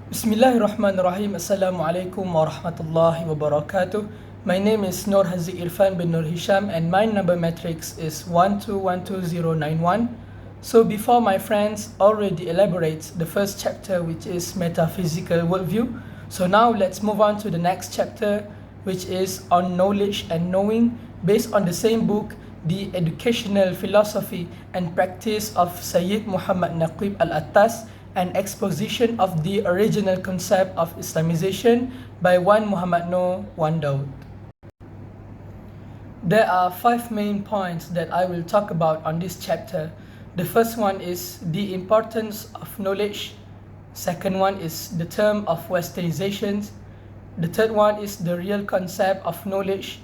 Bismillahirrahmanirrahim. Assalamualaikum warahmatullahi wabarakatuh. My name is Haziq Irfan bin Nur Hisham and my number matrix is 1212091. So before my friends already elaborate the first chapter, which is metaphysical worldview, so now let's move on to the next chapter, which is on knowledge and knowing, based on the same book, The Educational Philosophy and Practice of Syed Muhammad NAQUIB AL-ATTAS, an exposition of the original concept of Islamization by one Muhammad Noor, one DAUD. There are 5 main points that I will talk about on this chapter. The first one is the importance of knowledge. Second one is the term of westernization. The third one is the real concept of knowledge.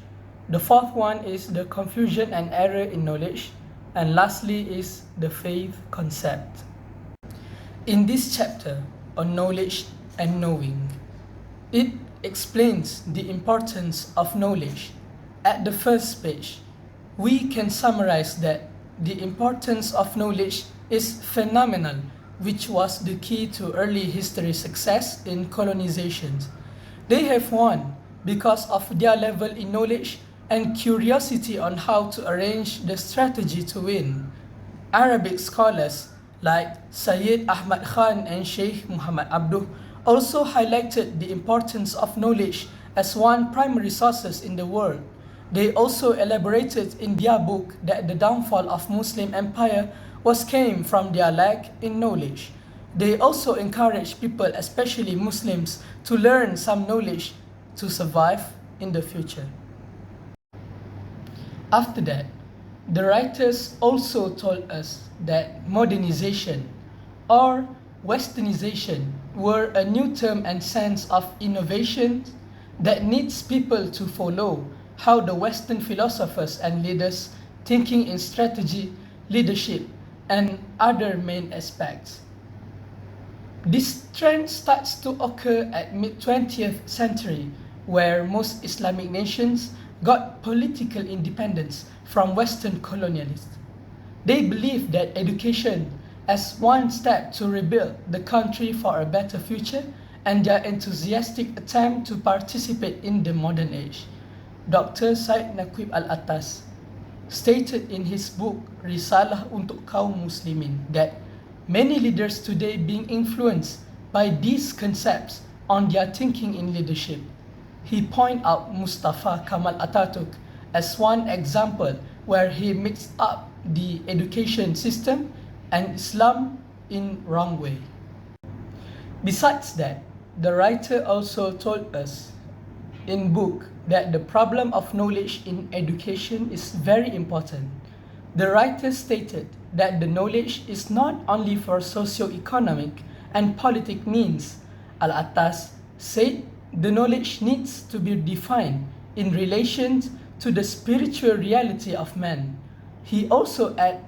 The fourth one is the confusion and error in knowledge. And lastly is the faith concept. In this chapter on knowledge and knowing, it explains the importance of knowledge. At the first page, we can summarize that the importance of knowledge is phenomenal, which was the key to early history success in colonizations. They have won because of their level in knowledge and curiosity on how to arrange the strategy to win. Arabic scholars like Sayyid Ahmad Khan and Sheikh Muhammad Abduh also highlighted the importance of knowledge as one primary sources in the world. They also elaborated in their book that the downfall of Muslim empire came from their lack in knowledge. They also encouraged people, especially Muslims, to learn some knowledge to survive in the future. After that, the writers also told us that modernization or westernization were a new term and sense of innovation that needs people to follow how the Western philosophers and leaders thinking in strategy, leadership, and other main aspects. This trend starts to occur at mid-20th century, where most Islamic nations got political independence from Western colonialists. They believed that education as one step to rebuild the country for a better future, and their enthusiastic attempt to participate in the modern age. Dr. Syed NAQUIB AL-ATTAS stated in his book Risalah untuk Kaum Muslimin that many leaders today being influenced by these concepts on their thinking in leadership. He pointed out Mustafa Kemal Atatürk as one example where he mixed up the education system and Islam in wrong way. Besides that, the writer also told us in book that the problem of knowledge in education is very important. The writer stated that the knowledge is not only for socio-economic and politic means. Al-Attas said the knowledge needs to be defined in relation to the spiritual reality of man. He also added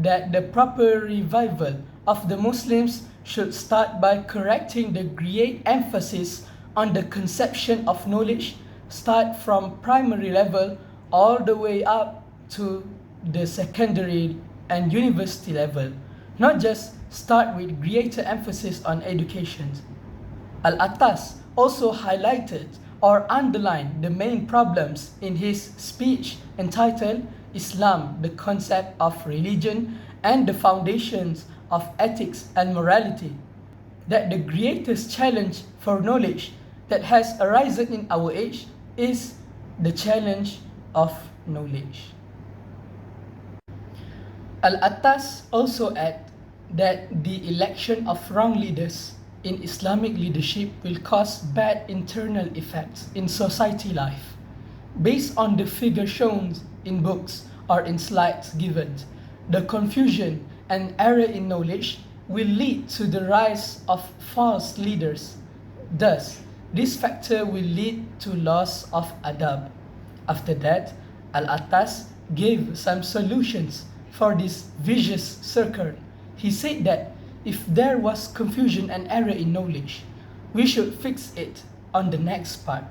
that the proper revival of the Muslims should start by correcting the great emphasis on the conception of knowledge, start from primary level all the way up to the secondary and university level, not just start with greater emphasis on education. Al-Attas also highlighted or underlined the main problems in his speech entitled Islam, the concept of religion and the foundations of ethics and morality, that the greatest challenge for knowledge that has arisen in our age is the challenge of knowledge. Al-Attas also added that the election of wrong leaders in Islamic leadership will cause bad internal effects in society life. Based on the figure shown in books or in slides given, the confusion and error in knowledge will lead to the rise of false leaders. Thus, this factor will lead to loss of adab. After that, Al-Attas gave some solutions for this vicious circle. He said that if there was confusion and error in knowledge, we should fix it on the next part.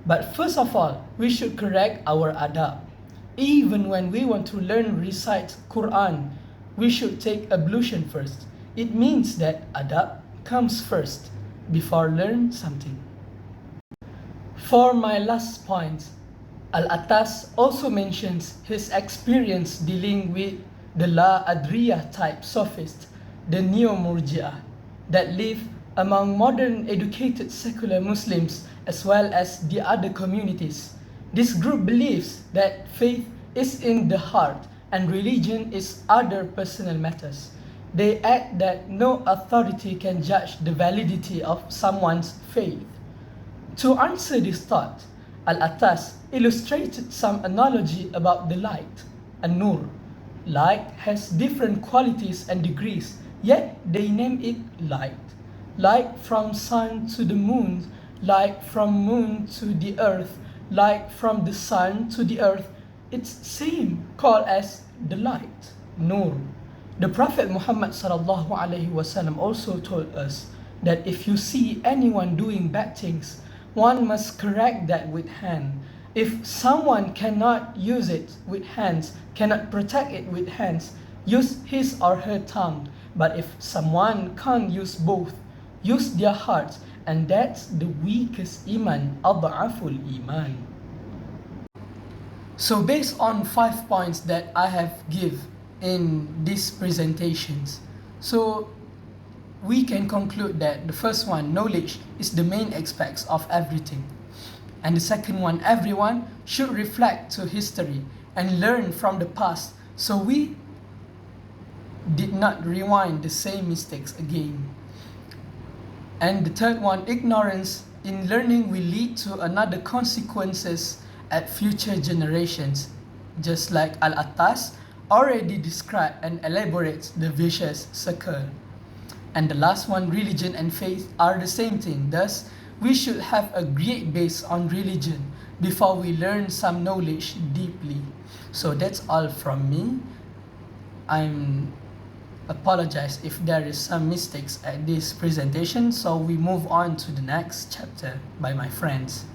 But first of all, we should correct our adab. Even when we want to learn recite Quran, we should take ablution first. It means that adab comes first. before learn something. For my last point, Al-ATTAS also mentions his experience dealing with the La Adriya type sophists, the Neo-Murji'ah, that live among modern educated secular Muslims as well as the other communities. This group believes that faith is in the heart and religion is other personal matters. They add that no authority can judge the validity of someone's faith. To answer this thought, Al-ATTAS illustrated some analogy about the light, an-nur. Light has different qualities and degrees, yet they name it light. Light from sun to the moon, light from moon to the earth, light from the sun to the earth, it's same called as the light, nur. The Prophet Muhammad sallallahu alaihi wasallam also told us that if you see anyone doing bad things, one must correct that with hand. If someone cannot use it with hands, cannot protect it with hands, use his or her tongue. But if someone can't use both, use their hearts, and that's the weakest iman, ad'aful iman. So based on 5 points that I have give in these presentations, so we can conclude that the first one, knowledge, is the main aspects of everything. And the second one, everyone should reflect to history and learn from the past so we did not rewind the same mistakes again. And the third one, ignorance in learning will lead to another consequences at future generations, just like Al-ATTAS already described and elaborates the vicious circle. And the last one, religion and faith are the same thing. Thus, we should have a great base on religion before we learn some knowledge deeply. So that's all from me. I'm apologize if there is some mistakes at this presentation. So we move on to the next chapter by my friends.